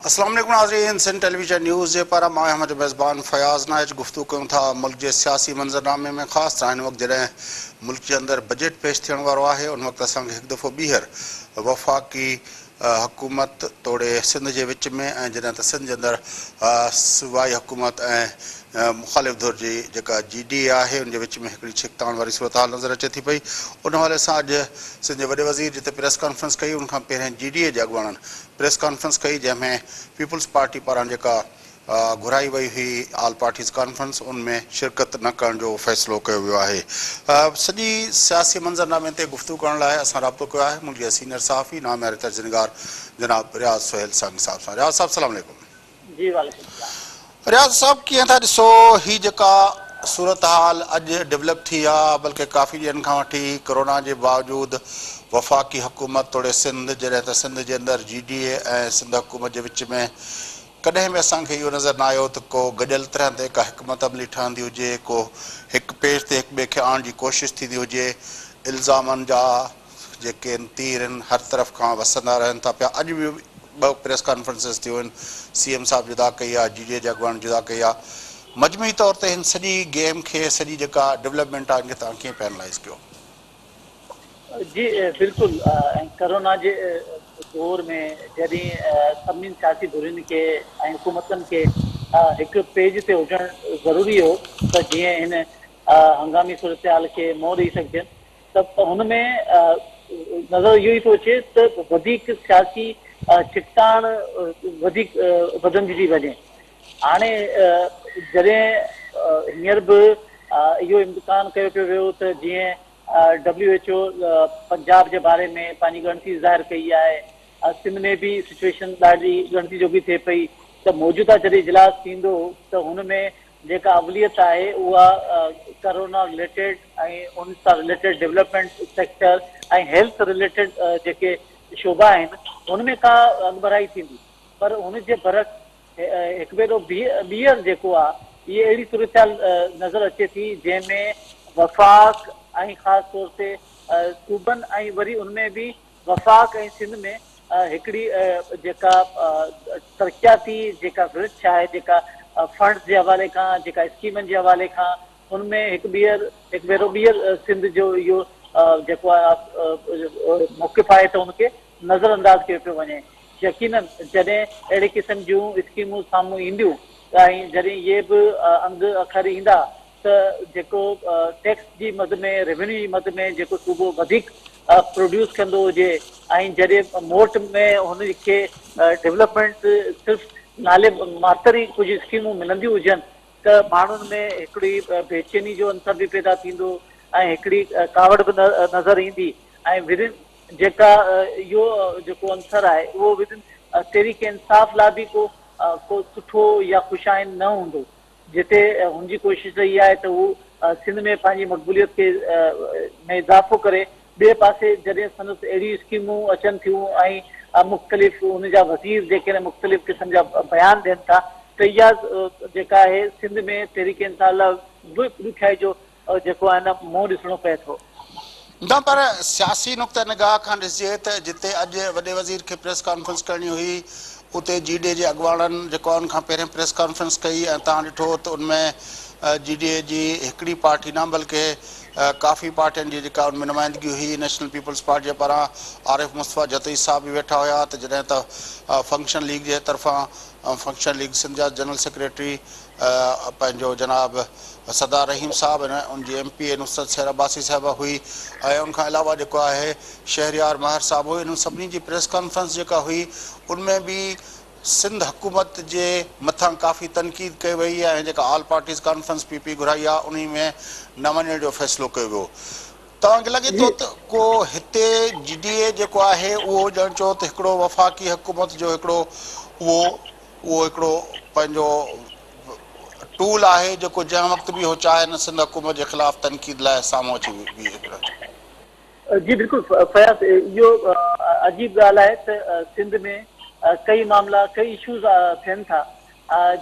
अस्सलाम वालेकुम नाज़रीन, सिंध टेलीविजन न्यूज़ जे पारां मां अहमद मेज़बान फयाज़ नाइज गुफ्तगू कयूं था मुल्क जे सियासी मंज़रनामे में। ख़ासि त हिन वक़्तु जॾहिं मुल्क जे अंदरि बजट पेश थियण वारो आहे, उन वक़्तु असांखे हिकु दफ़ो ॿीहर वफ़ाक़ी हुकूमत तोड़े सिंध जे विच में ऐं जॾहिं त सिंध जे अंदरि सूबाई हुकूमत ऐं मुख़ालिफ़ धुर जी जेका GDA आहे उन जे विच में हिकिड़ी छिकताण वारी सूरत हाल नज़र अचे थी पई। उन हवाले सां अॼु सिंध जे वॾे वज़ीर जिते प्रेस कॉन्फ्रेंस कई, उनखां पहिरियों GDA जे अॻुवाणनि प्रेस कॉन्फ्रेंस कई, जंहिंमें पीपल्स पार्टी पारां जेका घुराई वई हुई ऑल पार्टीज़ कॉन्फ्रेंस, उनमें शिरकत न करण जो फ़ैसिलो कयो वियो आहे। सॼी सियासी मंज़रनामे ते गुफ़्तगू करण लाइ असां राब्तो कयो आहे मुल्क जे सीनियर सहाफ़ी नामियारे तर्जुनिगार जनाब रियाज़ सोहेल सांगी साहब सां। रियाज़ साहब सलाम अलैकुम। जी वालेकुम सलाम। रियाज़ साहब, कीअं था ॾिसो ही जेका सूरत हाल अॼु डेवलप थी आहे, बल्कि काफ़ी ॾींहंनि खां वठी कोरोना जे बावजूदि वफ़ाक़ी हुकूमत तोड़े सिंध, जॾहिं त सिंध जे अंदरि GDA ऐं सिंध हुकूमत जे विच में कॾहिं बि असांखे इहो नज़र न आयो त को गॾियल तरह ते का हिकमत अमली ठहंदी हुजे, को हिकु पेज ते हिकु ॿिए खे आणण जी कोशिशि थींदी हुजे। इल्ज़ामनि जा जेके आहिनि तीर आहिनि हर तरफ़ खां वसंदा रहनि था पिया। अॼु बि ॿ प्रेस कॉन्फ्रेंसिस थियूं आहिनि, CM साहब जुदा कई आहे, GDA जा अॻुवान जुदा कई आहे। मजमूई तौर ते हिन सॼी गेम खे, सॼी जेका डेवलपमेंट आहे, इनखे तव्हां कीअं पैनलाइज़ कयो? जी बिल्कुल। कोरोना जे दौर में जॾहिं सभिनी सियासी धुरियुनि खे ऐं हुकूमतनि खे हिकु पेज ते हुजणु ज़रूरी हो त जीअं हिन हंगामी सूरत हाल खे मोड़ ॾेई सघजनि, त हुन में नज़र इहो ई थो अचे त वधीक सियासी छिकताण वधीक वधंदी थी वञे। हाणे जॾहिं हींअर बि इहो इम्तिहान कयो पियो वियो त जीअं WHO पंजाब जे बारे में पंहिंजी ॻणती ज़ाहिर कई आहे, सिंध में बि सिचुएशन ॾाढी ॻणती जोगी थिए पई त मौजूदा जॾहिं इजलास थींदो त हुन में जेका अवलियत आहे उहा कोरोना रिलेटेड ऐं उन सां रिलेटेड डेवलपमेंट सेक्टर ऐं हेल्थ रिलेटेड जेके शोबा आहिनि हुन में का अॻुभराई थींदी। पर हुन जे बरक़ हिकु भेरो ॿीहर जेको आहे इहा अहिड़ी सूरत नज़र अचे थी जंहिंमें वफ़ाक़ ऐं ख़ासि तौर ते सूबनि ऐं वरी उनमें बि वफ़ाक़ ऐं सिंध में हिकिड़ी जेका तरक़ियाती जेका विर्छ आहे, जेका फंड्स जे हवाले खां, जेका स्कीमनि जे हवाले खां, उनमें हिकु भेरो ॿीहर सिंध जो इहो जेको आहे मौक़िफ़ आहे त उनखे नज़र अंदाज़ कयो पियो वञे। यकीनन जॾहिं अहिड़े क़िस्म जूं स्कीमूं साम्हूं ईंदियूं ऐं जॾहिं इहे बि अंग अखर ईंदा त जेको टैक्स जी मद में, रेवेन्यू जी मद में जेको सूबो वधीक प्रोड्यूस कंदो हुजे ऐं जॾहिं मोट में हुनखे डेवलपमेंट सिर्फ़ु नाले मात्र ई कुझु स्कीमूं मिलंदियूं हुजनि त माण्हुनि में हिकिड़ी बेचैनी जो अंसर बि पैदा थींदो ऐं हिकिड़ी कावड़ बि नज़र ईंदी ऐं विदिन जेका इहो जेको अंसर आहे उहो विदिन तहरीक इंसाफ़ लाइ बि को सुठो या ख़ुशाइन न हूंदो, जिते हुनजी कोशिशि रही आहे त हू सिंध में पंहिंजी मक़बूलियत खे में इज़ाफ़ो करे। ॿिए पासे जॾहिं संदसि अहिड़ी स्कीमूं अचनि थियूं ऐं मुख़्तलिफ़ हुनजा वज़ीर जेके आहिनि मुख़्तलिफ़ क़िस्म जा बयान ॾियनि था त इहा जेका आहे सिंध में तहरीक इंसाफ़ लाइ बि ॾुखियाई जो जेको आहे न मुंहुं ॾिसणो पए थो। न, पर सियासी नुक़्ते निगाह खां ॾिसिजे त जिते अॼु वॾे वज़ीर खे प्रेस कॉन्फ्रेंस करणी हुई, उते GDA जे अॻुवाणनि जेको आहे उनखां पहिरियों प्रेस कॉन्फ्रेंस कई ऐं तव्हां ॾिठो त उनमें GDA जी हिकिड़ी पार्टी न बल्कि काफ़ी पार्टियुनि जी जेका उनमें नुमाइंदगी हुई, नेशनल पीपल्स पार्टी जे पारां आरिफ मुस्तफ़ा जतई साहब बि वेठा हुया, त जॾहिं त फंक्शन लीग जे तरफ़ां फंक्शन लीग सिंध जा जनरल सेक्रेटरी पंहिंजो जनाब सरदार रहीम साहब, उनजी MP नुसरत शहर अब्बासी साहिबा हुई ऐं उनखां अलावा जेको आहे शहरियार महर साहब हुए। इन्हनि सभिनी जी प्रेस कॉन्फ्रेंस जेका हुई उनमें बि सिंध हुकूमत जे मथां काफ़ी तनक़ीद कई वई ऐं जेका ऑल पार्टीज़ कॉन्फ्रेंस PP घुराई आहे उन में न वञण जो फ़ैसिलो कयो वियो। तव्हांखे लॻे थो त को हिते GDA जेको आहे उहो ॼण चओ त हिकिड़ो वफ़ाक़ी हुकूमत जो हिकिड़ो उहो हिकिड़ो पंहिंजो टूल आहे जेको जंहिं वक़्तु बि हो चाहे न सिंध हुकूमत जे ख़िलाफ़ तनक़ीद लाइ साम्हूं अची बीहे? जी बिल्कुलु फयाज़, इहो अजीब ॻाल्हि आहे त सिंध में कई मामला, कई इशूज़ थियनि था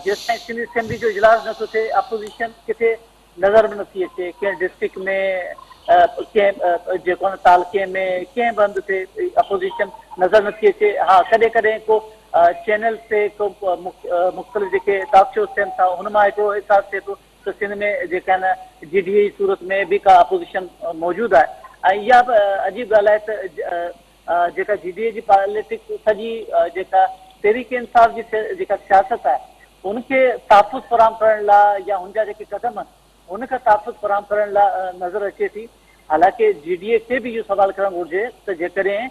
जेसिताईं सिंध असेंबली जो इजलास नथो थिए, अपोज़िशन किथे नज़र बि नथी अचे। कंहिं डिस्ट्रिक्ट में कंहिं जेको आहे तालके में कंहिं बंदि थिए अपोज़िशन नज़र नथी अचे। हा, कॾहिं कॾहिं को चैनल ते को मुख़्तलिफ़ जेके टॉक शोज़ थियनि था हुन मां हिकिड़ो एहसासु थिए थो त सिंध में जेका आहिनि GDA जी सूरत में बि का अपोज़िशन मौजूदु आहे। ऐं इहा बि अजीब ॻाल्हि आहे त जेका GDA जी पॉलिटिक्स सॼी जेका तहरीक इंसाफ़ जी जेका सियासत आहे उनखे तहफ़ुज़ फ़राहम करण लाइ या हुनजा जेके क़दम आहिनि उनखे तहफ़ुज़ फ़राहम करण लाइ नज़र अचे थी। हालांकि GDA खे बि इहो सवाल करणु घुरिजे त जेकॾहिं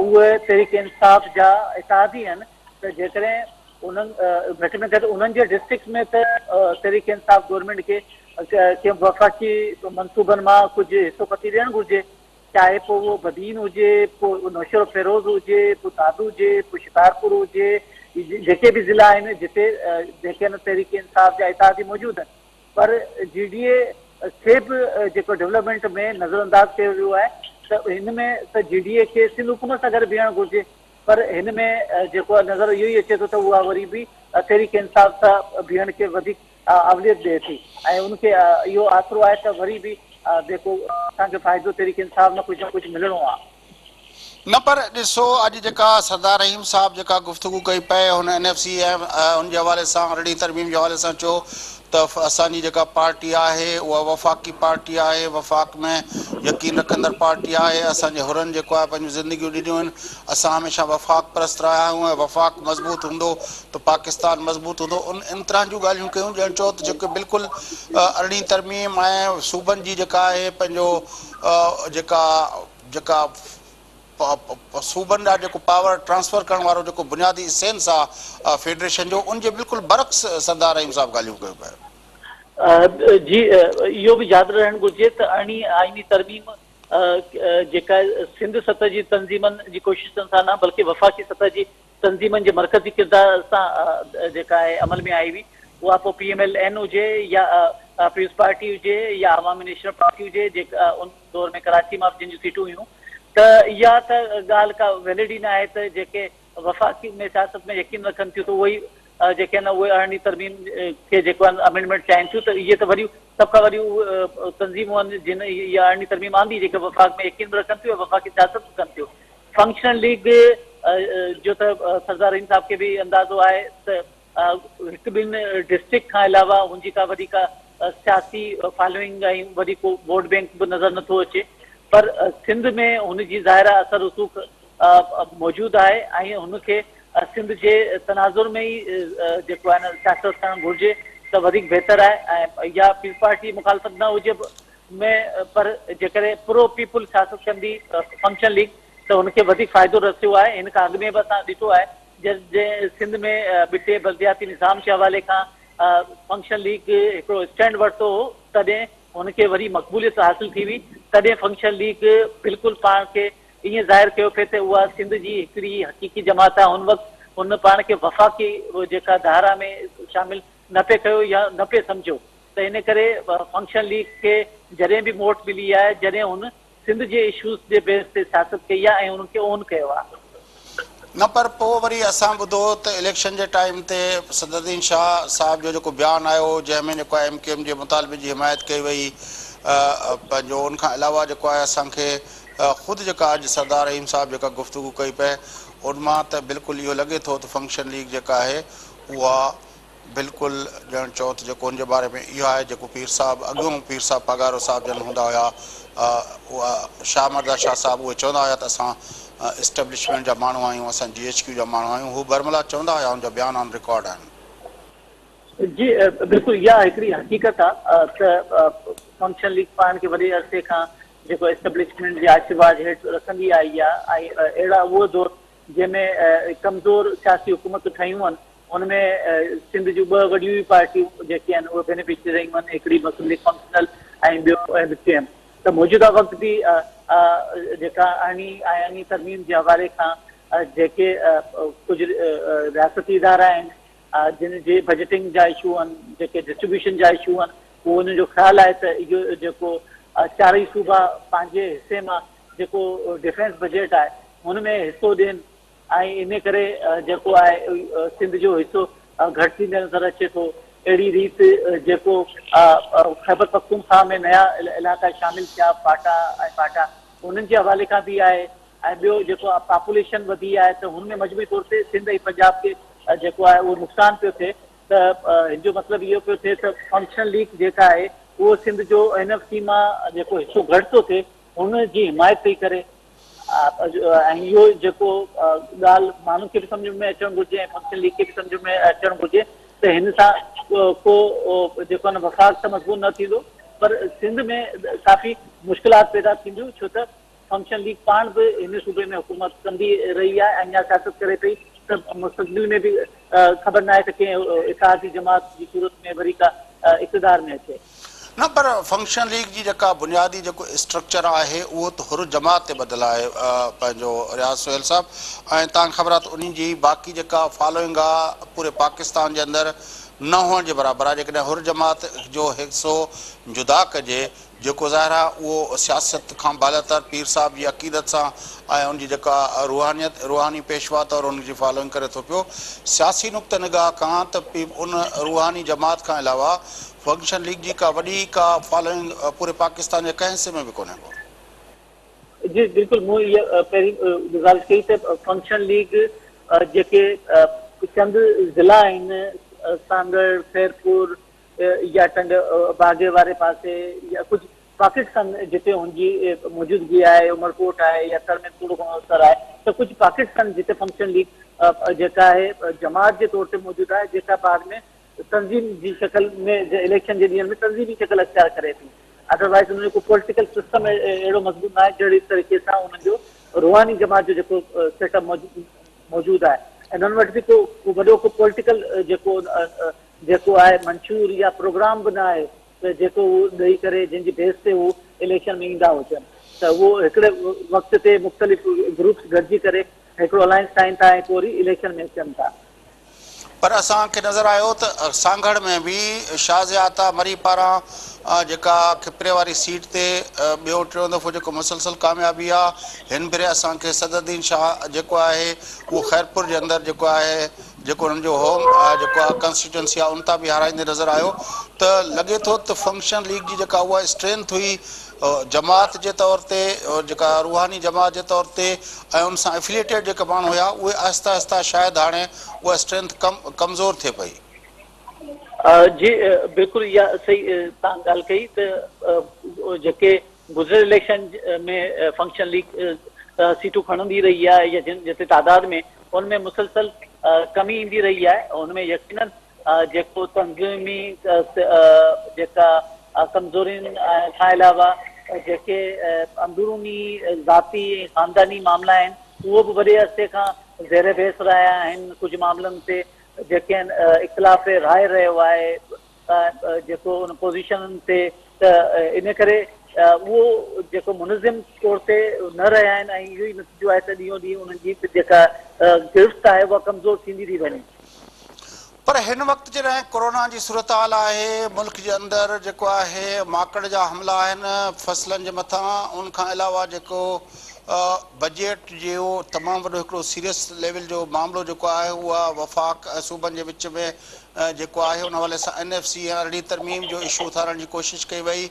उहे तहरीक इंसाफ़ जा इत्तेहादी आहिनि त जेकॾहिं उन्हनि घटि में घटि उन्हनि जे डिस्ट्रिक्ट में त तहरीक इंसाफ़ गवर्नमेंट खे कंहिं वफ़ाक़ी मनसूबनि मां कुझु हिसो पती ॾियणु घुरिजे, चाहे पोइ उहो बदीन हुजे, पोइ नौशर फेरोज़ हुजे, पोइ दादू हुजे, पोइ शिकारपुर हुजे, जेके बि ज़िला आहिनि जिते जेके आहिनि तहरीक इंसाफ़ जा इत्तेहादी मौजूदु आहिनि। पर GDA खे बि जेको डेवलपमेंट में नज़रअंदाज कयो वियो आहे त हिन में त GDA खे सिंध हुकूमत सां गॾु बीहणु घुरिजे। पर हिन में जेको नज़र इहो ई अचे थो त उहा वरी बि तहरीक इंसाफ़ सां बीहण खे वधीक अवलियत ॾिए थी ऐं उनखे इहो आसिरो आहे त वरी बि जेको असांखे फ़ाइदो तहरीक इंसाफ़ में कुझु न कुझु मिलणो आहे। न पर ॾिसो अॼु जेका सरदार रहीम साहब जेका गुफ़्तगू कई पए हुन NFC ऐं हुनजे हवाले सां अरड़ी तरमीम जे हवाले सां चयो त असांजी जेका पार्टी आहे उहा वफ़ाक़ी पार्टी आहे, वफ़ाक़ में यकीन रखंदड़ पार्टी आहे। असांजे हुरनि जेको आहे पंहिंजूं ज़िंदगियूं ॾिनियूं आहिनि, असां हमेशह वफ़ाक़ परस्त रहिया आहियूं ऐं वफ़ाक़ मज़बूत हूंदो त पाकिस्तान मज़बूत हूंदो। इन तरह जूं ॻाल्हियूं कयूं ॼण चओ त जेके बिल्कुलु अरड़ी तरमीम ऐं सूबनि जी जेका आहे पंहिंजो जेका जेका सूबनि ॾांहुं जेको पावर ट्रांसफर करण वारो जेको बुनियादी सेंस आहे फेडरेशन जो उनजे बिल्कुलु बरक्स सरदार रहीम साहब ॻाल्हियूं कयूं पिया। जी इहो बि यादि रहणु घुरिजे त अरड़ी आइनी तरमीम जेका सिंध सतह जी तंज़ीमनि जी कोशिशनि सां न बल्कि वफ़ाक़ी सतह जी तंज़ीमनि जे मरकज़ी किरदार सां जेका आहे अमल में आई हुई। उहा पोइ PMLN हुजे या पीपुल्स पार्टी हुजे या अवामी नेशनल पार्टी हुजे जेका उन दौर में कराची मां जिन जूं सीटूं हुयूं त इहा त ॻाल्हि का वैलिड ई न आहे त जेके वफ़ाक़ी में सियासत में यकीन रखनि थियूं त उहे ई जेके आहिनि उहे अरड़ी तरमीम खे जेको आहे अमेंडमेंट चाहिनि थियूं त इहे त वरी सभ खां वरी तंज़ीमूं आहिनि जिन इहा अरड़ी तरमीम आंदी जेके वफ़ाक़ में यकीन रखनि थियूं वफ़ाक़ी सियासत कनि थियूं। फंक्शनल लीग जो त सरदार रहीम साहब खे बि अंदाज़ो आहे त हिकु ॿिनि डिस्ट्रिक्ट खां अलावा हुनजी का वॾी का सियासी फॉलोइंग ऐं वरी को वोट बैंक बि नज़र नथो अचे। पर सिंध में हुनजी ज़ाहिरा असर रसूख़ मौजूदु आहे ऐं हुनखे सिंध जे तनाज़ुर में ई जेको आहे न सियासत करणु घुरिजे त वधीक बहितर आहे। ऐं इहा पीपल्स पार्टी मुखालफ़त न हुजे में पर जेकॾहिं प्रो पीपुल सियासत कंदी फंक्शन लीग त हुनखे वधीक फ़ाइदो रसियो आहे। हिन खां अॻु में बि असां ॾिठो आहे जंहिं सिंध में बिटे बल्दियाती निज़ाम जे हवाले खां फंक्शन लीग हिकिड़ो स्टैंड वरितो हो तॾहिं हुनखे वरी मक़बूलियत हासिल थी हुई। तॾहिं फंक्शन लीग बिल्कुलु पाण खे ईअं ज़ाहिर कयो पिए त उहा सिंध जी हिकिड़ी हक़ीक़ी जमात आहे। हुन वक़्तु हुन पाण खे वफ़ाक़ी जेका धारा में शामिलु न पिए कयो या न पिए सम्झो त इन करे फंक्शन लीग खे जॾहिं बि वोट मिली आहे जॾहिं हुन सिंध जे इशूज़ जे बेस ते सियासत कई आहे ऐं हुनखे ओन कयो आहे। न पर पोइ वरी असां ॿुधो त इलेक्शन जे टाइम ते सदरुद्दीन शाह साहिब जो जेको बयानु आयो जंहिंमें जेको आहे MKM जे मुतालबे जी हिमायत कई वई पंहिंजो उनखां अलावा जेको आहे असांखे ख़ुदि जेका अॼु सरदार रहीम साहब जेका गुफ़्तगू कई पए उन मां त बिल्कुलु इहो लॻे थो त फंक्शन लीग जेका आहे उहा बिल्कुलु ॼण चओ त जेको उनजे बारे में इहो आहे जेको पीर साहिबु अॻियों पीर साहिबु पगारो साहिब जन हूंदा हुआ उहा शाह मर्दा शाह साहिबु उहे चवंदा हुआ त असां इस्टेब्लिशमेंट जा माण्हू आहियूं, असां GHQ जा माण्हू आहियूं। हू बरमला चवंदा हुआ, उनजा बयान ऑन रिकॉर्ड आहिनि। जी बिल्कुलु इहा हिकिड़ी हक़ीक़त आहे त फंक्शन लीग पाण खे वॾे अरसे खां जेको एस्टेब्लिशमेंट जे आशीर्वाद हेठि रखंदी आई आहे ऐं अहिड़ा उहो दौर जंहिंमें कमज़ोर सियासी हुकूमतूं ठहियूं आहिनि उनमें सिंध जूं ॿ वॾियूं ई पार्टियूं जेके आहिनि उहे बेनिफिशरी रहियूं आहिनि, हिकिड़ी मुस्लिम लीग फंक्शनल ऐं ॿियो MKM। त मौजूदा वक़्त बि जेका आइनी तरमीम जे हवाले खां जेके कुझु रियासती इदारा आहिनि जिन जे बजटिंग जा इशू आहिनि, जेके डिस्ट्रीब्यूशन जा इशू आहिनि, उहो उन जो ख़्यालु आहे त इहो जेको चारई सूबा पंहिंजे हिसे मां जेको डिफेंस बजट आहे हुन में हिसो ॾियनि ऐं इन करे जेको आहे सिंध जो हिसो घटि थींदे नज़र अचे थो। अहिड़ी रीति जेको ख़ैबर पख्तूनख्वा में नया इलाइक़ा शामिलु थिया पाटा ऐं पाटा उन्हनि जे हवाले खां बि आहे ऐं ॿियो जेको पॉपुलेशन वधी आहे त हुन में मजबूरी तौर ते सिंध ऐं पंजाब खे जेको आहे उहो नुक़सानु पियो थिए त हिन जो मतिलबु इहो पियो थिए त फंक्शनल लीग जेका आहे उहो सिंध जो NFC मां जेको हिसो घटि थो थिए हुन जी हिमायत पई करे ऐं इहो जेको ॻाल्हि माण्हुनि खे बि सम्झ में अचणु घुरिजे ऐं फंक्शनल लीग खे बि सम्झ में अचणु घुरिजे त हिन सां को जेको आहे न वफ़ाक़ त मज़बूत न थींदो पर सिंध में काफ़ी मुश्किलात पैदा थींदियूं छो त फंक्शनल लीग पाण बि हिन सूबे में हुकूमत कंदी रही आहे ऐं अञा सियासत करे पई त मुस्तक़बिल में बि ख़बर न आहे त कंहिं इतिहादी जमात जी सूरत में वरी का इक़्तिदार में अचे न पर फंक्शन लीग जी जेका बुनियादी जेको स्ट्रक्चर आहे उहो त हुर जमात ते ॿधल आहे पंहिंजो रियाज़ सुहेल साहिबु ऐं तव्हांखे ख़बर आहे त उन जी बाक़ी जेका फॉलोइंग आहे पूरे पाकिस्तान जे अंदरि न हुअण जे बराबरि आहे जेकॾहिं हुर जमात जो हिसो जुदा कजे जेको ज़ाहिर आहे उहो सियासत खां बालातर पीर साहिब जी अक़ीदत सां ऐं उनजी जेका रूहानी पेशवा तौरु उनजी फॉलोइंग करे थो पियो सियासी नुक़्ते निगाह खां त उन रूहानी जमात खां अलावा फंक्शन लीग जी का वॾी का फॉलोइंग पूरे पाकिस्तान जे कंहिं हिसे में बि कोन्हे को जी बिल्कुलु मूं इहा पहिरीं ॻाल्हि कई त फंक्शन लीग जेके चंद ज़िला आहिनि सांगड़ खैरपुर या टंग बागे वारे पासे या कुझु पाकिस्तान जिते हुनजी मौजूदगी आहे उमरकोट आहे या तर में थोरो घणो असर आहे त कुझु पाकिस्तान जिते फंक्शन लीग जेका आहे जमात जे तौर ते मौजूदु आहे जेका बाद में तंज़ीम जी शक्ल में इलेक्शन जे ॾींहंनि में तंज़ीमी शक्ल अख़्तियार करे थी अदरवाइज़ हुनजो को पॉलिटिकल सिस्टम अहिड़ो मज़बूत न आहे जहिड़ी तरीक़े सां हुननि जो रूहानी जमात जो जेको सेटअप मौजूदु आहे ऐं हुननि वटि बि को वॾो को पॉलिटिकल जेको आहे मंशूर या प्रोग्राम बि न आहे त जेको उहो ॾेई करे जंहिंजी बेस ते उहो इलेक्शन में ईंदा हुजनि त उहो हिकिड़े वक़्त ते मुख़्तलिफ़ ग्रुप्स गॾिजी करे हिकिड़ो अलायंस ठाहीनि था ऐं पोइ वरी इलेक्शन में अचनि था पर असांखे नज़र आयो त सांगड़ में बि शाहज़ियाता मरी पारां जेका खिपरे वारी सीट ते ॿियो टियों दफ़ो जेको मुसलसल कामयाबी आहे हिन भेरे असांखे सदरुद्दीन शाह जेको आहे उहो खैरपुर जे अंदरि जेको आहे जेको हुननि जो होम जेको आहे कॉन्स्टिट्यूंसी आहे उन तां बि हाराईंदे नज़र आयो त लॻे थो त फंक्शन लीग जी जेका उहा स्ट्रेंथ हुई जमात जे तौर ते जेका रूहानी जमात जे तौर ते ऐं उन सां एफिलिएटेड जेके माण्हू हुया उहे आहिस्ता आहिस्ता शायदि हाणे उहा स्ट्रेंथ कमज़ोर थिए पई जी बिल्कुलु इहा सही तव्हां ॻाल्हि कई त जेके गुज़िरियल इलेक्शन में फंक्शन लीग सीटूं खणंदी रही आहे या जिते तादाद में उनमें मुसलसल कमी ईंदी रही आहे हुनमें यकीनन जेको तंज़ीमी जेका कमज़ोरियुनि खां अलावा जेके अंदरूनी ज़ाती ऐं ख़ानदानी मामला आहिनि उहो बि वॾे अरसे खां ज़ेर बहस रहिया आहिनि कुझु मामलनि ते जेके इख़्तिलाफ़ राय रहियो आहे जेको उन पोज़ीशननि ते त इन करे उहो जेको मुनज़िम तौर ते न रहिया आहिनि ऐं इहो ई नतीजो आहे त ॾींहों ॾींहुं उन्हनि जी जेका गिरफ़्त आहे उहा कमज़ोर थींदी थी वञे पर हिन वक़्तु जॾहिं कोरोना जी सूरत हाल आहे मुल्क जे अंदरि जेको आहे माकड़ जा हमला आहिनि फ़सलनि जे मथां उन खां अलावा जेको बजट जो तमामु वॾो हिकिड़ो सीरियस लेवल जो मामिलो जेको आहे उहा वफ़ाक़ सूबनि जे विच में जेको आहे उन हवाले सां NFC या अहिड़ी तरमीम जो इशू उथारण जी कोशिशि कई वई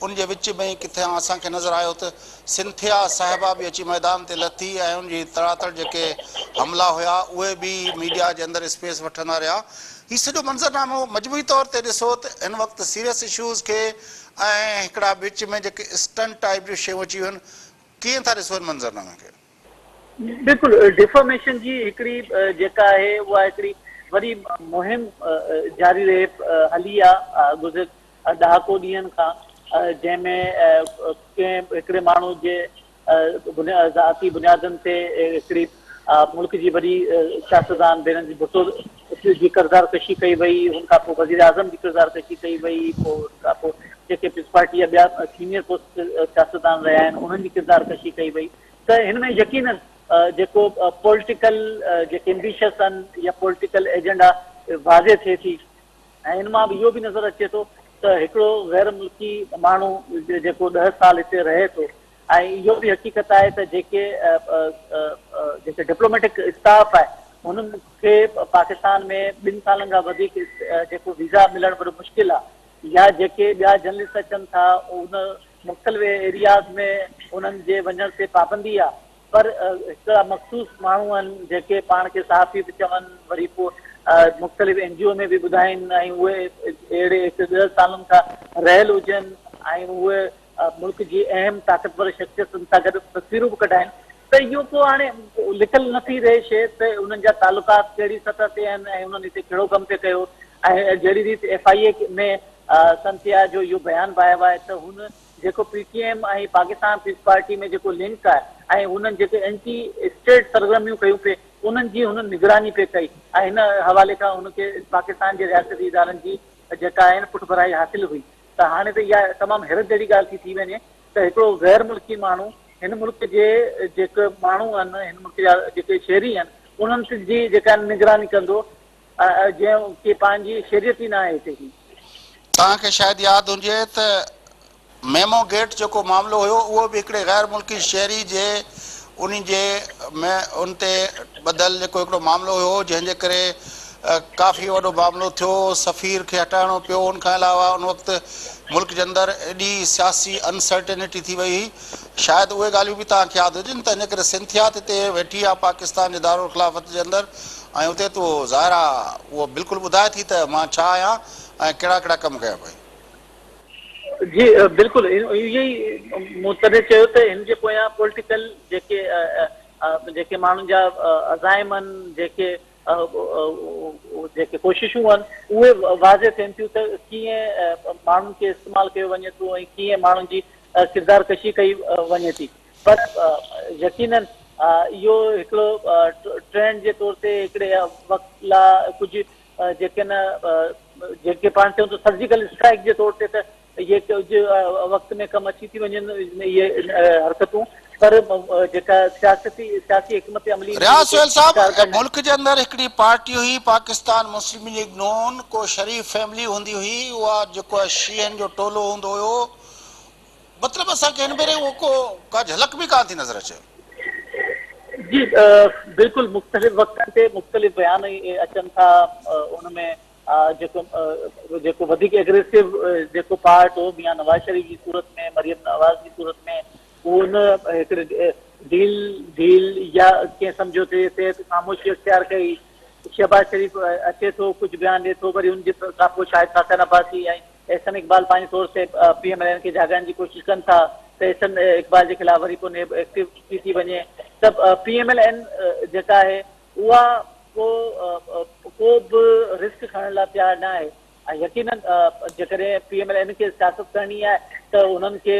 उन जे विच में किथे असांखे नज़र आयो त सिंथिया साहिबा बि अची मैदान ते लथी ऐं उनजी तड़ातड़ जेके हमला हुया उहे बि मीडिया जे अंदरि स्पेस वठंदा रहिया हीउ सॼो मंज़रनामो मजमूई तौर ते ॾिसो त हिन वक़्तु सीरियस इशूज़ खे ऐं हिकिड़ा विच में जेके स्टंट टाइप जूं शयूं अची वियूं आहिनि कीअं था ॾिसो हिन मंज़रनामे खे बिल्कुलु डिफॉर्मेशन जी हिकिड़ी जेका आहे उहा हिकिड़ी वॾी मुहिम जारी रहे हली आहे गुज़िर ॾहाको ॾींहंनि खां जंहिंमें कंहिं हिकिड़े माण्हू जे ज़ाती बुनियादनि ते हिकिड़ी मुल्क जी वॾी सियासतदान बेनज़ीर भुट्टो जी किरदार कशी कई वई हुन खां पोइ वज़ीर आज़म जी किरदार कशी कई वई पोइ हुन खां पोइ जेके पीपल्स पार्टी जा ॿिया सीनियर पोस्ट सियासतदान रहिया आहिनि उन्हनि जी किरदार कशी कई वई त हिन में यकीनन जेको पॉलिटिकल जेके एम्बिशस आहिनि या पॉलिटिकल एजेंडा वाज़े थिए थी ऐं हिन मां बि इहो बि नज़र अचे थो त हिकिड़ो गैर मुल्की माण्हू जेको 10 साल हिते रहे थो ऐं इहो बि हक़ीक़त आहे त जेके डिप्लोमेटिक स्टाफ आहे हुननि खे पाकिस्तान में 2 सालनि खां वधीक जेको वीज़ा मिलणु बड़ो मुश्किल आहे या जेके ॿिया जर्नलिस्ट अचनि था उन मुख़्तलिफ़ एरियाज़ में उन्हनि जे वञण ते पाबंदी आहे पर हिकिड़ा मख़सूस माण्हू आहिनि जेके पाण खे सहाफ़ी बि चवनि, वरी पोइ मुख़्तलिफ़ NGO में बि ॿुधाइनि, ऐं उहे अहिड़े 10 सालनि खां रहियल हुजनि ऐं उहे मुल्क जी अहम ताक़तवर शख़्सियतुनि सां गॾु तस्वीरूं बि कढाइनि, त इहो को हाणे लिखल नथी रहे शइ त उन्हनि जा तालुकात कहिड़ी सतह ते आहिनि ऐं उन्हनि हिते कहिड़ो कमु पिया कयो। ऐं जहिड़ी रीति FIA में संथिया जो इहो बयानु आयो आहे त हुन जेको PTM ऐं पाकिस्तान पीपल्स पार्टी में जेको लिंक आहे ऐं हुननि जेके एंटी स्टेट सरगर्मियूं कयूं पिए उन्हनि जी हुन निगरानी पे कई, ऐं हिन हवाले खां हुनखे पाकिस्तान जे रियासती इदारनि जी जेका आहे पुठभराई हासिल हुई। त हाणे त इहा तमामु हैरत जहिड़ी ॻाल्हि थी वञे त हिकिड़ो गैर मुल्की माण्हू हिन मुल्क जे जेके माण्हू आहिनि, हिन मुल्क जा जेके शहरी आहिनि, उन्हनि जी जेका निगरानी कंदो जंहिं की पंहिंजी शरीयत ई न आहे हिते जी। तव्हांखे शायदि यादि हुजे त मेमो गेट जेको मामिलो हुयो उहो बि हिकिड़े गैर मुल्की शहरी जे उन जे उन ते ॿधल जेको हिकिड़ो मामिलो हुयो, जंहिंजे करे काफ़ी वॾो मामिलो थियो, सफ़ीर खे हटाइणो पियो। उनखां अलावा उन वक़्तु मुल्क जे अंदरि एॾी सियासी अनसर्टेनिटी थी वई हुई, शायदि उहे ॻाल्हियूं बि तव्हांखे यादि हुजनि त इन करे सिंथिया हिते वेठी आहे पाकिस्तान जे दारुल ख़िलाफ़त जे अंदरि, ऐं उते तो ज़ाहिर आहे उहो बिल्कुलु ॿुधाए थी त मां छा आहियां ऐं कहिड़ा कहिड़ा कमु कया पई। जी बिल्कुलु, इहो ई मूं तॾहिं चयो त हिन जे पोयां पॉलिटिकल जेके माण्हुनि जा अज़ाइम आहिनि, जेके कोशिशूं आहिनि, उहे वाज़े थियनि थियूं त कीअं माण्हुनि खे इस्तेमालु कयो वञे थो ऐं कीअं माण्हुनि जी किरदार कशी कई वञे थी। पर यकीनन इहो हिकिड़ो ट्रेंड जे तौर ते हिकिड़े वक़्त लाइ कुझु जेके पाण चऊं था सर्जिकल स्ट्राइक जे तौर ते त इहे कुझु वक़्त में कमु अची थी वञनि इहे हरकतूं, पर जेका सियासी हिकमत अमली रियाज़ सुहेल साहब, मुल्क जे अंदरि हिकिड़ी पार्टी हुई पाकिस्तान मुस्लिम लीग नून, को शरीफ़ फैमिली हूंदी हुई, उहा जेको आहे शीहनि जो टोलो हूंदो हुयो, मतिलबु असांखे हिन भेरे उहो का झलक बि कान थी नज़र अचे। जी बिल्कुलु, मुख़्तलिफ़ वक़्तनि ते मुख़्तलिफ़ बयान अचनि था। उनमें जेको वधीक एग्रेसिव जेको पार्ट हो मियां नवाज़ शरीफ़ जी सूरत में, मरियम नवाज़ जी सूरत में, उन हिकिड़े डील या कंहिं समझौते ते ख़ामोशी इख्तियार कई। शहबाज शरीफ़ अचे थो, कुझु बयान ॾिए थो, वरी उनजे खां पोइ शाहिद हसन अब्बासी ऐं एहसन इक़बाल पंहिंजे तौर ते PMLN खे जाॻाइण जी कोशिशि कनि था त एहसन इक़बाल जे ख़िलाफ़ वरी पोइ एक्टिव थी वञे। त PMLN जेका आहे उहा को बि रिस्क खणण लाइ तयारु न आहे। ऐं यकीनन जेकॾहिं PMLN खे सियासत करणी आहे त उन्हनि खे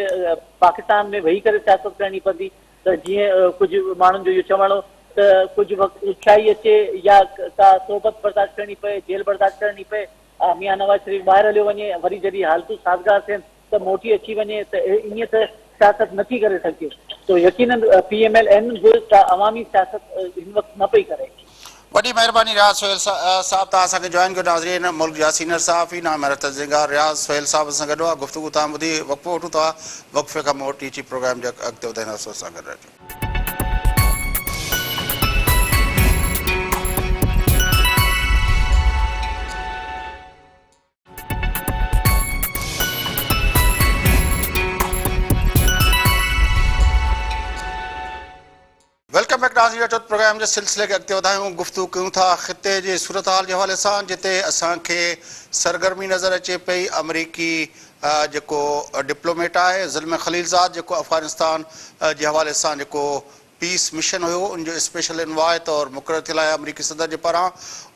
पाकिस्तान में वेही करे सियासत करणी पवंदी। त जीअं कुझु माण्हुनि जो इहो चवणो त कुझु वक़्तु ॾुखियाई अचे या का सोबत बर्दाश्त करणी पए, जेल बर्दाश्त करणी पए, मियां नवाज़ शरीफ़ ॿाहिरि हलियो वञे, वरी जॾहिं हालतूं साज़गार थियनि त मोटी अची वञे, त ईअं त सियासत नथी करे सघे। तो यकीनन PMLN बि का अवामी सियासत हिन वक़्तु न पई करे। वॾी महिरबानी रियाज़ सुहेल साहब, तव्हां असांखे जॉइन कयो। नाज़रीन, मुल्क जा सीनियर सहाफ़ी नामवर तर्जुमेगार रियाज़ सुहेल साहब सां गॾु आहे गुफ़्तगू तव्हां ॿुधी। वक़्फ़ो वठूं था, वक़्फ़े खां मोटी अची प्रोग्राम जे अॻिते वधाईंदासीं। असां गॾु रहजो। वेलकम बैक नाज़रीन, चौथ प्रोग्राम जे सिलसिले खे अॻिते वधायूं। गुफ़्तगू कयूं था ख़िते जे सूरत हाल जे हवाले सां, जिते असांखे सरगर्मी नज़र अचे पई। अमरीकी जेको डिप्लोमेट आहे ज़ुल्म ख़लीलज़ाद, जेको अफ़गानिस्तान जे हवाले सां जेको पीस मिशन हुयो, उनजो स्पेशल इनवाय तौरु मुक़ररु थियल आहे अमरीकी सदर जे पारां।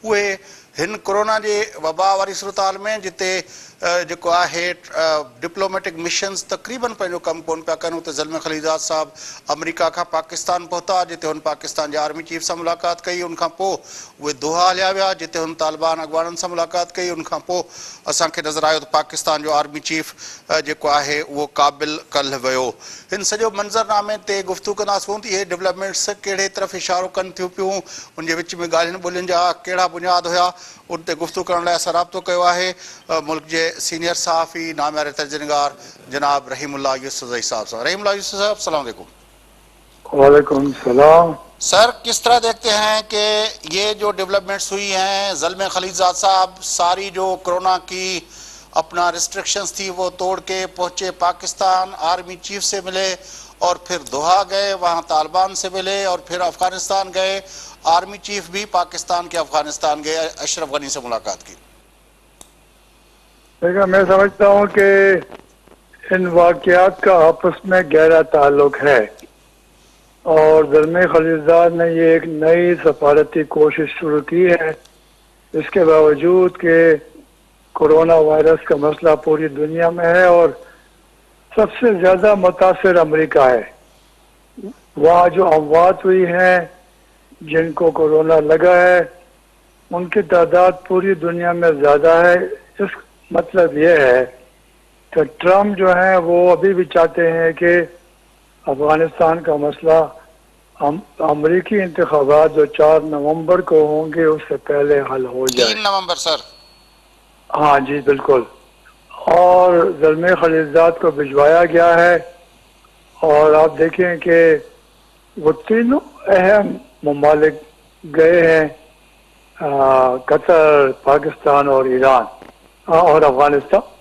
उहे हिन कोरोना जे वबा वारी सूरत हाल में जिते जेको आहे डिप्लोमेटिक मिशन्स तक़रीबन पंहिंजो कमु कोन पिया कनि, उते ज़ुल्म ख़लीलज़ाद साहब अमरीका खां पाकिस्तान पहुता, जिते हुन पाकिस्तान जे आर्मी चीफ सां मुलाक़ात कई। उनखां पोइ उहे दोहा हलिया विया, जिते हुन तालिबान अॻवाननि सां मुलाक़ात कई। उनखां पोइ असांखे नज़र आयो त पाकिस्तान जो आर्मी चीफ जेको आहे उहो काबिल कल्ह वियो। हिन सॼो मंज़रनामे ते गुफ़्तगू कंदासीं त इहे डेवलपमेंट्स कहिड़े तरफ़ इशारो कनि थियूं पियूं, उनजे विच में ॻाल्हियुनि ॿोलियुनि जा कहिड़ा बुनियाद हुया। उन ते गुफ़्तगू करण लाइ असां राब्तो कयो आहे मुल्क जे सीनियर सहाफ़ी नामवर तर्जुमेगार जनाब रहीमुल्लाह यूसुफ़ज़ई साहब सां। रहीमुल्लाह यूसुफ़ साहब, अस्सलाम वालेकुम। वालेकुम सलाम। सर, किस तरह देखते हैं कि ये जो डेवलपमेंट्स हुई हैं, ज़ुल्म ख़लीलज़ाद साहब सारी जो कोरोना की अपना रिस्ट्रिक्शंस थी वो तोड़ के पहुँचे पाकिस्तान, आर्मी चीफ से मिले اور پھر دوحہ گئے، وہاں طالبان سے ملے، اور پھر افغانستان گئے، آرمی چیف بھی پاکستان کے افغانستان گئے، اشرف غنی سے ملاقات کی۔ دیکھیں، میں سمجھتا ہوں کہ ان واقعات کا آپس میں گہرا تعلق ہے، اور زلمے خلیلزاد نے یہ ایک نئی سفارتی کوشش شروع کی ہے، اس کے باوجود کہ کورونا وائرس کا مسئلہ پوری دنیا میں ہے اور سب سے زیادہ متاثر امریکہ ہے۔ وہاں جو اموات ہوئی ہیں، جن کو کورونا لگا ہے، ان کی تعداد پوری دنیا میں زیادہ ہے۔ اس مطلب یہ ہے کہ ٹرمپ جو ہیں وہ ابھی بھی چاہتے ہیں کہ افغانستان کا مسئلہ امریکی انتخابات جو 4 نومبر کو ہوں گے اس سے پہلے حل ہو جائے۔ 3 نومبر سر۔ ہاں جی بالکل، اور زلمے خلیلزاد کو بھجوایا گیا ہے، اور آپ دیکھیں کہ وہ تینوں اہم ممالک گئے ہیں، قطر، پاکستان اور ایران اور افغانستان،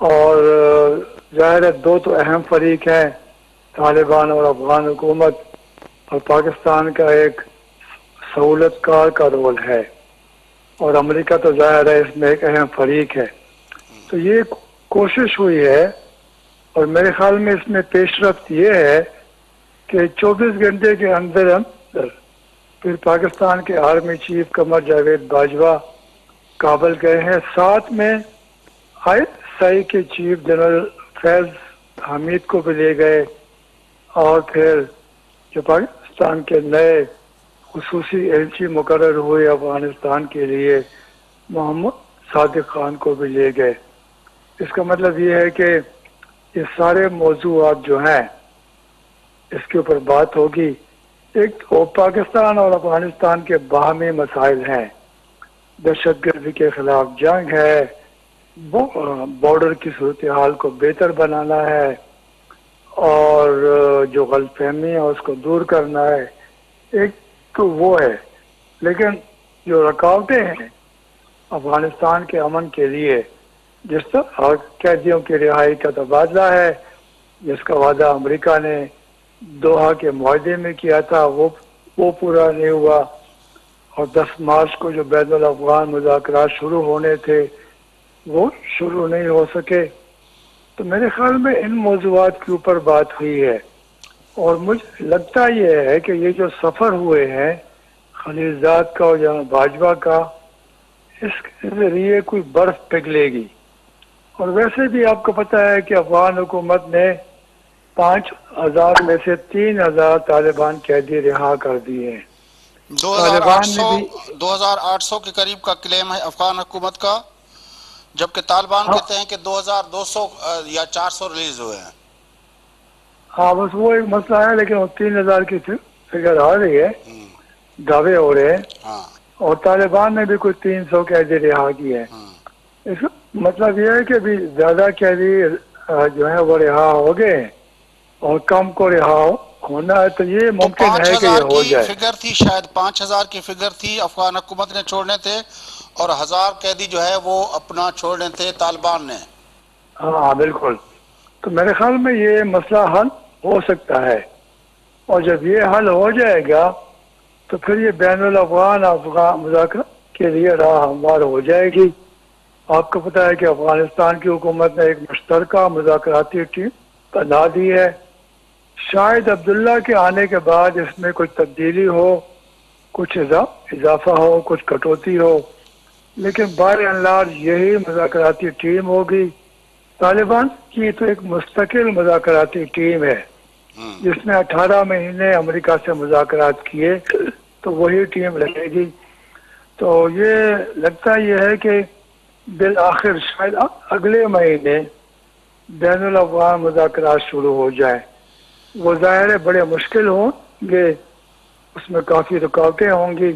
اور ظاہر ہے 2 تو اہم فریق ہیں، طالبان اور افغان حکومت، اور پاکستان کا ایک سہولت کار کا رول ہے، اور امریکہ تو ظاہر ہے اس میں ایک اہم فریق ہے۔ تو یہ کوشش ہوئی ہے، اور میرے خیال میں اس میں پیش رفت یہ ہے کہ 24 گھنٹے کے اندر اندر پھر پاکستان کے آرمی چیف قمر جاوید باجوہ کابل گئے ہیں، ساتھ میں ISI کے چیف جنرل فیض حمید کو بھی لے گئے، اور پھر جو پاکستان کے نئے خصوصی ایلچی مقرر ہوئے افغانستان کے لیے محمد صادق خان کو بھی لے گئے۔ اس کا مطلب یہ ہے کہ یہ سارے موضوعات جو ہیں اس کے اوپر بات ہوگی۔ ایک تو پاکستان اور افغانستان کے باہمی مسائل ہیں، دہشت گردی کے خلاف جنگ ہے، بارڈر کی صورتحال کو بہتر بنانا ہے، اور جو غلط فہمی ہے اس کو دور کرنا ہے، ایک تو وہ ہے۔ لیکن جو رکاوٹیں ہیں افغانستان کے امن کے لیے، جس طرح قیدیوں کی رہائی کا تبادلہ ہے، جس کا وعدہ امریکہ نے دوحہ کے معاہدے میں کیا تھا، وہ پورا نہیں ہوا، اور 10 مارچ کو جو بین الافغان مذاکرات شروع ہونے تھے وہ شروع نہیں ہو سکے۔ تو میرے خیال میں ان موضوعات کے اوپر بات ہوئی ہے، اور مجھے لگتا یہ ہے کہ یہ جو سفر ہوئے ہیں خلیلزاد کا اور جنرل باجوہ کا، اس کے ذریعے کوئی برف پگھلے گی۔ اور ویسے بھی آپ کو پتہ ہے کہ افغان حکومت نے 5,000 میں سے 3,000 طالبان قیدی رہا کر دیے ہیں۔ طالبان نے بھی 2800 کے قریب کا کلیم ہے افغان حکومت کا، جبکہ طالبان کہتے ہیں کہ 2200 یا 400 ریلیز ہوئے ہیں۔ ہاں بس وہ ایک مسئلہ ہے، لیکن وہ 3,000 کی فگر آ رہی ہے، دعوے ہو رہے ہیں، ہاں، اور طالبان نے بھی کوئی 300 قیدی رہا کیے ہیں۔ اس کا مطلب یہ ہے کہ بھی زیادہ قیدی جو ہے وہ رہا ہو گئے ہیں، اور کم کو رہا ہونا ہے، تو یہ تو ممکن ہے کہ 5,000 یہ ہو کی جائے۔ فگر تھی، شاید 5,000 کی فگر تھی افغان حکومت نے چھوڑنے تھے، اور 1,000 قیدی جو ہے وہ اپنا چھوڑنے تھے طالبان نے۔ ہاں بالکل، تو میرے خیال میں یہ مسئلہ حل ہو سکتا ہے، اور جب یہ حل ہو جائے گا تو پھر یہ بین الافغان مذاکرات کے لیے راہ ہموار ہو جائے گی۔ آپ کو پتہ ہے کہ افغانستان کی حکومت نے ایک مشترکہ مذاکراتی ٹیم بنا دی ہے۔ شاید عبداللہ کے آنے کے بعد اس میں کچھ تبدیلی ہو، کچھ اضافہ ہو، کچھ کٹوتی ہو، لیکن بائی اینڈ لارج یہی مذاکراتی ٹیم ہوگی۔ طالبان کی تو ایک مستقل مذاکراتی ٹیم ہے جس نے 18 مہینے امریکہ سے مذاکرات کیے، تو وہی ٹیم رہے گی۔ تو یہ لگتا یہ ہے کہ بالآخر شاید اگلے مہینے بین الاقوام مذاکرات شروع ہو جائیں۔ وہ ظاہر ہے بڑے مشکل ہوں گے، اس میں کافی رکاوٹیں ہوں گی،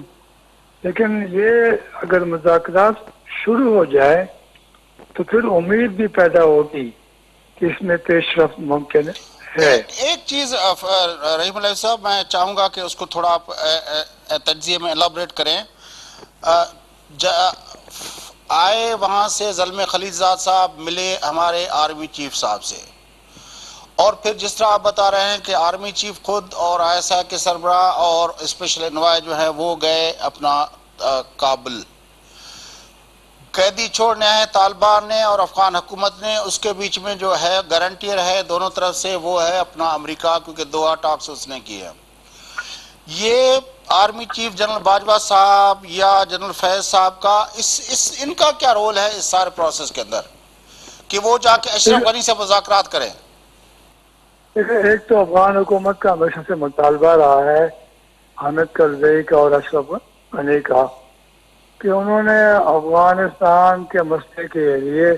لیکن یہ اگر مذاکرات شروع ہو جائے تو پھر امید بھی پیدا ہوگی کہ اس میں پیش رفت ممکن ہے۔ ایک چیز رحیم اللہ صاحب میں چاہوں گا کہ اس کو تھوڑا آپ تجزیے میں الیبریٹ کریں۔ آئے وہاں سے زلمے خلیلزاد صاحب ملے ہمارے آرمی چیف صاحب سے، اور پھر جس طرح آپ بتا رہے ہیں کہ آرمی چیف خود اور آئی ایس آئی کے سربراہ اور اسپیشل انوائے جو ہے وہ گئے اپنا کابل، قیدی چھوڑنے ہیں طالبان نے اور افغان حکومت نے، اس کے بیچ میں جو ہے گارنٹیئر ہے دونوں طرف سے وہ ہے اپنا امریکہ، کیونکہ دوحہ ٹاکس اس نے کی ہے۔ یہ آرمی چیف جنرل باجوہ صاحب یا جنرل فیض صاحب کا ان کا کیا رول ہے اس سارے پروسیس کے اندر کہ وہ جا کے اشرف غنی سے مذاکرات کریں؟ ایک تو افغان حکومت کا ہمیشہ سے مطالبہ رہا ہے حامد کرزئی کا اور اشرف غنی کا کہ انہوں نے افغانستان کے مسئلے کے لیے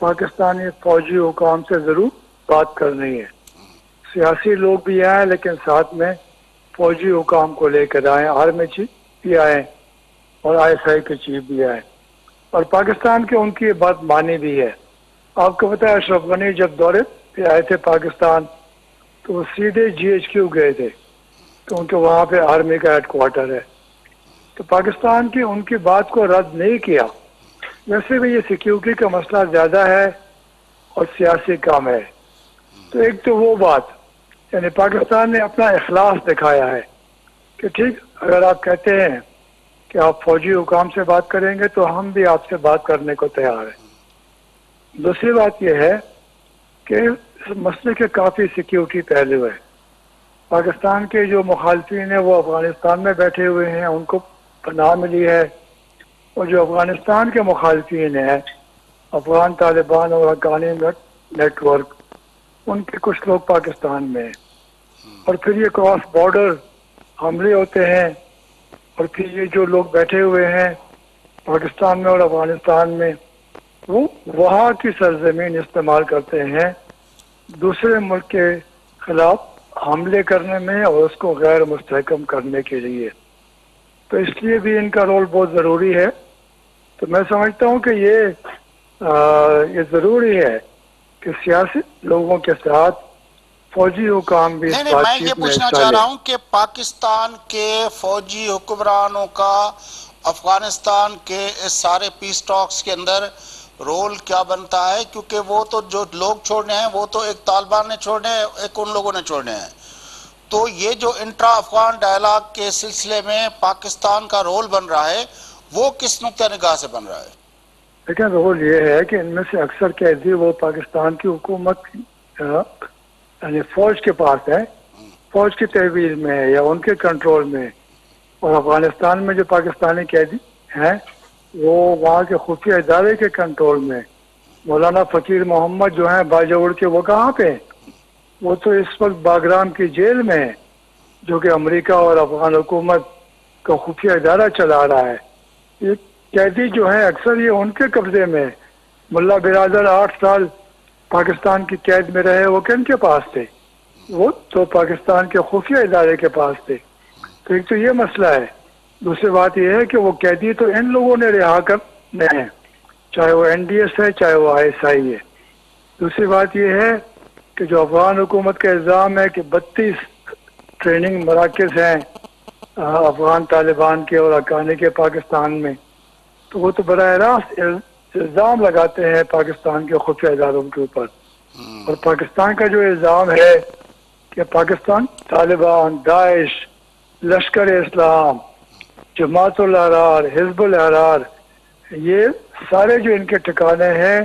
پاکستانی فوجی حکام سے ضرور بات کرنی ہے۔ سیاسی لوگ بھی آئیں لیکن ساتھ میں فوجی حکام کو لے کر آئیں، آرمی چیف بھی آئیں اور آئی ایس آئی کے چیف بھی آئیں، اور پاکستان کے ان کی بات مانی بھی ہے۔ آپ کو پتہ ہے اشرف غنی جب دورے پہ آئے تھے پاکستان تو وہ سیدھے جی ایچ کیو گئے تھے کیونکہ وہاں پہ آرمی کا ہیڈ کوارٹر ہے، تو پاکستان کی ان کی بات کو رد نہیں کیا۔ ویسے بھی یہ سیکیورٹی کا مسئلہ زیادہ ہے اور سیاسی کام ہے، تو ایک تو وہ بات یعنی پاکستان نے اپنا اخلاص دکھایا ہے کہ ٹھیک اگر آپ کہتے ہیں کہ آپ فوجی حکام سے بات کریں گے تو ہم بھی آپ سے بات کرنے کو تیار ہیں۔ دوسری بات یہ ہے کہ اس مسئلے کے کافی سیکیورٹی پہلو ہے۔ پاکستان کے جو مخالفین ہیں وہ افغانستان میں بیٹھے ہوئے ہیں، ان کو پناہ ملی ہے، اور جو افغانستان کے مخالفین ہیں افغان طالبان اور افغانی نیٹ ورک، ان کے کچھ لوگ پاکستان میں ہیں، اور پھر یہ کراس بارڈر حملے ہوتے ہیں، اور پھر یہ جو لوگ بیٹھے ہوئے ہیں پاکستان میں اور افغانستان میں وہ وہاں کی سرزمین استعمال کرتے ہیں دوسرے ملک کے خلاف حملے کرنے میں اور اس کو غیر مستحکم کرنے کے لیے، تو اس لیے بھی ان کا رول بہت ضروری ہے۔ تو میں سمجھتا ہوں کہ یہ ضروری ہے کہ سیاسی لوگوں کے ساتھ فوجی حکام بھی اس نہیں بات میں یہ چیت میں پوچھنا حصہ چاہ لیں۔ رہا ہوں کہ پاکستان کے فوجی حکمرانوں کا افغانستان کے اس سارے پیس ٹاکس کے اندر رول کیا بنتا ہے، کیونکہ وہ تو جو لوگ چھوڑنے ہیں وہ تو ایک طالبان نے چھوڑنے ہیں، ایک ان لوگوں نے چھوڑنے ہیں، تو یہ جو انٹرا افغان ڈائلاگ کے سلسلے میں پاکستان کا رول بن رہا ہے وہ کس نقطہ نگاہ سے بن رہا ہے؟ لیکن رول یہ ہے کہ ان میں سے اکثر قیدی وہ پاکستان کی حکومت یعنی فوج کے پاس ہے، فوج کی تحویل میں ہے یا ان کے کنٹرول میں، اور افغانستان میں جو پاکستانی قیدی ہیں وہ وہاں کے خفیہ ادارے کے کنٹرول میں۔ مولانا فقیر محمد جو ہیں باجوڑ کے، وہ کہاں پہ ہیں؟ وہ تو اس وقت باگرام کی جیل میں ہے، جو کہ امریکہ اور افغان حکومت کا خفیہ ادارہ چلا رہا ہے۔ یہ قیدی جو ہیں اکثر یہ ان کے قبضے میں ہے۔ ملا برادر 8 سال پاکستان کی قید میں رہے، وہ کن کے پاس تھے؟ وہ تو پاکستان کے خفیہ ادارے کے پاس تھے۔ تو ایک تو یہ مسئلہ ہے، دوسری بات یہ ہے کہ وہ قیدی تو ان لوگوں نے رہا کرنے ہیں، چاہے وہ این ڈی ایس ہے چاہے وہ آئی ایس آئی ہے۔ دوسری بات یہ ہے کہ جو افغان حکومت کا الزام ہے کہ 32 ٹریننگ مراکز ہیں افغان طالبان کے اور حقانی کے پاکستان میں، تو وہ تو براہ راست الزام لگاتے ہیں پاکستان کے خفیہ اداروں کے اوپر، اور پاکستان کا جو الزام ہے کہ پاکستان طالبان، داعش، لشکر اسلام، جماعت الاحرار، حزب الاحرار، یہ سارے جو ان کے ٹھکانے ہیں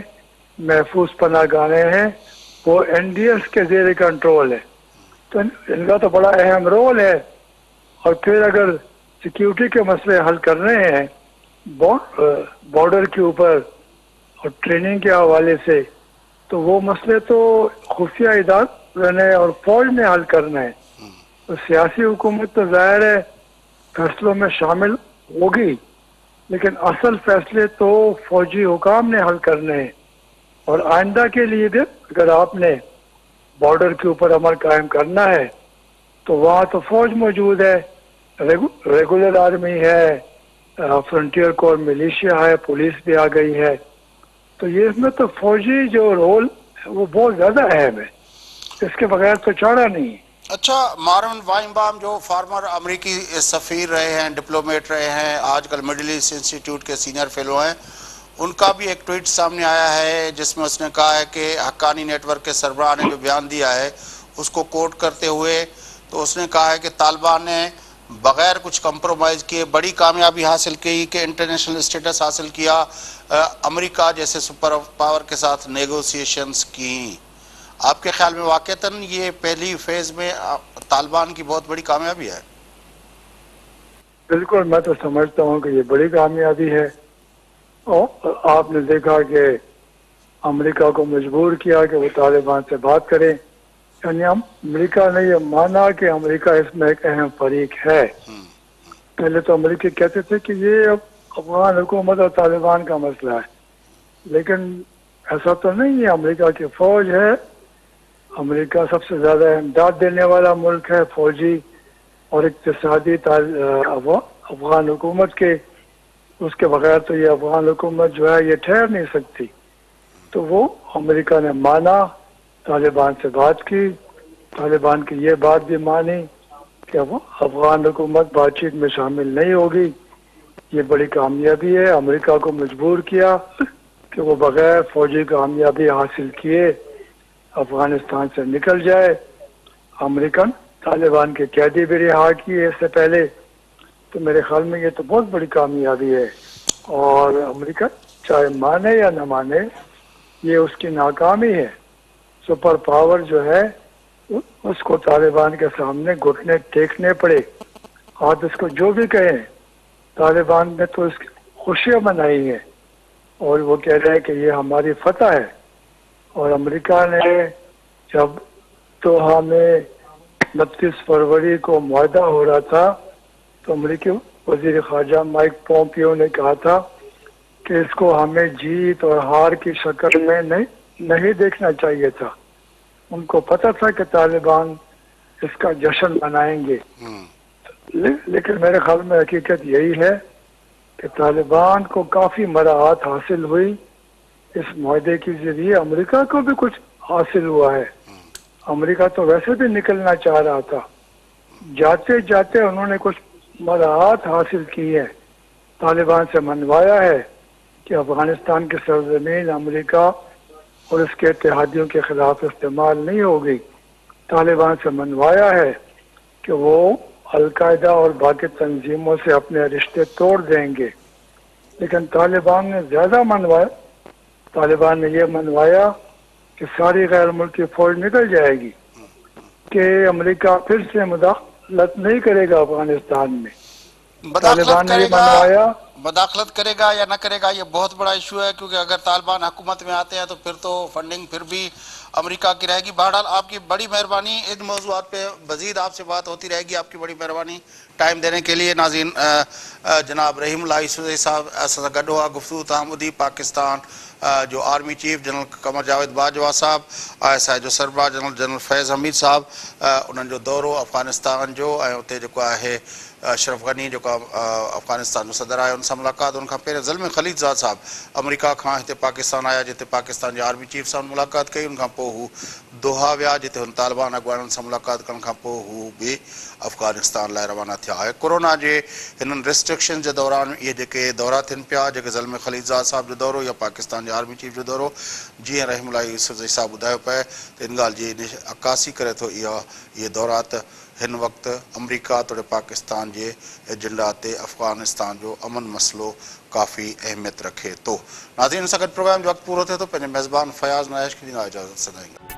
محفوظ پناہ گاہیں ہیں وہ این ڈی ایس کے زیر کنٹرول ہے، تو ان کا تو بڑا اہم رول ہے۔ اور پھر اگر سیکیورٹی کے مسئلے حل کرنے ہیں بارڈر کے اوپر اور ٹریننگ کے حوالے سے، تو وہ مسئلے تو خفیہ ادارے نے اور فوج نے حل کرنا ہے۔ تو سیاسی حکومت تو ظاہر ہے فیصلوں میں شامل ہوگی، لیکن اصل فیصلے تو فوجی حکام نے حل کرنے ہیں، اور آئندہ کے لیے بھی اگر آپ نے بارڈر کے اوپر عمل قائم کرنا ہے تو وہاں تو فوج موجود ہے، ریگولر آرمی ہے، فرنٹیئر کور ملیشیا ہے، پولیس بھی آ گئی ہے، تو یہ اس میں تو فوجی جو رول ہے وہ بہت زیادہ اہم ہے، اس کے بغیر تو چارہ نہیں ہے۔ اچھا، مارون وائنبام جو فارمر امریکی سفیر رہے ہیں، ڈپلومیٹ رہے ہیں، آج کل مڈل ایسٹ انسٹیٹیوٹ کے سینئر فیلو ہیں، ان کا بھی ایک ٹویٹ سامنے آیا ہے جس میں اس نے کہا ہے کہ حقانی نیٹ ورک کے سربراہ نے جو بیان دیا ہے اس کو کوٹ کرتے ہوئے تو اس نے کہا ہے کہ طالبان نے بغیر کچھ کمپرومائز کیے بڑی کامیابی حاصل کی کہ انٹرنیشنل اسٹیٹس حاصل کیا، امریکہ جیسے سپر پاور کے ساتھ نیگوسیشنز کی۔ آپ کے خیال میں واقعتاً یہ پہلی فیز میں طالبان کی بہت بڑی کامیابی ہے؟ بالکل، میں تو سمجھتا ہوں کہ یہ بڑی کامیابی ہے، اور آپ نے دیکھا کہ امریکہ کو مجبور کیا کہ وہ طالبان سے بات کرے، یعنی امریکہ نے یہ مانا کہ امریکہ اس میں ایک اہم فریق ہے۔ پہلے تو امریکہ کہتے تھے کہ یہ افغان حکومت اور طالبان کا مسئلہ ہے، لیکن ایسا تو نہیں ہے۔ امریکہ کی فوج ہے، امریکہ سب سے زیادہ امداد دینے والا ملک ہے، فوجی اور اقتصادی افغان حکومت کے، اس کے بغیر تو یہ افغان حکومت جو ہے یہ ٹھہر نہیں سکتی۔ تو وہ امریکہ نے مانا، طالبان سے بات کی، طالبان کی یہ بات بھی مانی کہ وہ افغان حکومت بات چیت میں شامل نہیں ہوگی۔ یہ بڑی کامیابی ہے، امریکہ کو مجبور کیا کہ وہ بغیر فوجی کامیابی حاصل کیے افغانستان سے نکل جائے۔ امریکن طالبان کے قیدی بھی رہا کیے اس سے پہلے، تو میرے خیال میں یہ تو بہت بڑی کامیابی ہے، اور امریکہ چاہے مانے یا نہ مانے یہ اس کی ناکامی ہے۔ سپر پاور جو ہے اس کو طالبان کے سامنے گھٹنے ٹیکنے پڑے۔ آپ اس کو جو بھی کہیں، طالبان نے تو اس کی خوشیاں منائی ہیں، اور وہ کہہ رہے ہیں کہ یہ ہماری فتح ہے۔ اور امریکہ نے جب دوحہ میں 29 فروری کو معاہدہ ہو رہا تھا تو امریکی وزیر خارجہ مائک پومپیو نے کہا تھا کہ اس کو ہمیں جیت اور ہار کی شکل میں نہیں دیکھنا چاہیے تھا۔ ان کو پتہ تھا کہ طالبان اس کا جشن منائیں گے، لیکن میرے خیال میں حقیقت یہی ہے کہ طالبان کو کافی مراعات حاصل ہوئی اس معاہدے کے ذریعے۔ امریکہ کو بھی کچھ حاصل ہوا ہے، امریکہ تو ویسے بھی نکلنا چاہ رہا تھا، جاتے جاتے انہوں نے کچھ مراعات حاصل کی ہے، طالبان سے منوایا ہے کہ افغانستان کی سرزمین امریکہ اور اس کے اتحادیوں کے خلاف استعمال نہیں ہوگی۔ طالبان سے منوایا ہے کہ وہ القاعدہ اور باقی تنظیموں سے اپنے رشتے توڑ دیں گے، لیکن طالبان نے زیادہ منوایا۔ طالبان نے یہ منوایا کہ ساری غیر ملکی فوج نکل جائے گی، کہ امریکہ پھر سے مداخلت نہیں کرے گا افغانستان میں۔ طالبان نے یہ منوایا۔ مداخلت کرے گا یا نہ کرے گا یہ بہت بڑا ایشو ہے، کیونکہ اگر طالبان حکومت میں آتے ہیں تو پھر تو فنڈنگ پھر بھی امریکہ کی رہے گی۔ بہرحال آپ کی بڑی مہربانی، ان موضوعات پہ مزید آپ سے بات ہوتی رہے گی۔ آپ کی بڑی مہربانی ٹائم دینے کے لیے۔ ناظرین، جناب رحیم اللہ یوسفزئی صاحب گڈ ہوا گفتگو تحمدی پاکستان جو army chief general Qamar Javed Bajwa صاحب، ISI جو سربراہ جنرل فیض حمید صاحب، انہن جو دورو افغانستان جو اتنے جو ہے اشرف غنی جو افغانستان جو صدر آیا ان سے ملاقات، ان کا پہلے زلمے خلیلزاد صاحب امریکہ کھاں ہتے پاکستان آیا جتے پاکستان جو آرمی چیف صاحب ملاقات کئی، ان کا پو ہو دوحہ ویا جتے ان طالبان اگوانن سے ملاقات کرن کا پو ہو بھی افغانستان لائے روانہ تھیا ہے۔ کورونا جے ہنن ریسٹرکشن جے دوران یہ جے دورہ تھن پیا، جے زلمے خلیلزاد صاحب جو دورو یا پاکستان جو آرمی چیف جو دورو، جی رحم اللہ یوسفزئی صاحب بدھاؤ پے تو ان گال جی عکاسی کرے تو یہ دورات ہن وقت امریکہ توڑے پاکستان جے ایجنڈا تے افغانستان جو امن مسئلو کافی اہمیت رکھے تو۔ ناظرین سا گڈ پروگرام جو وقت پورو تھے تو پہنے میزبان فیاض نائش کی اجازت سنائیں گے۔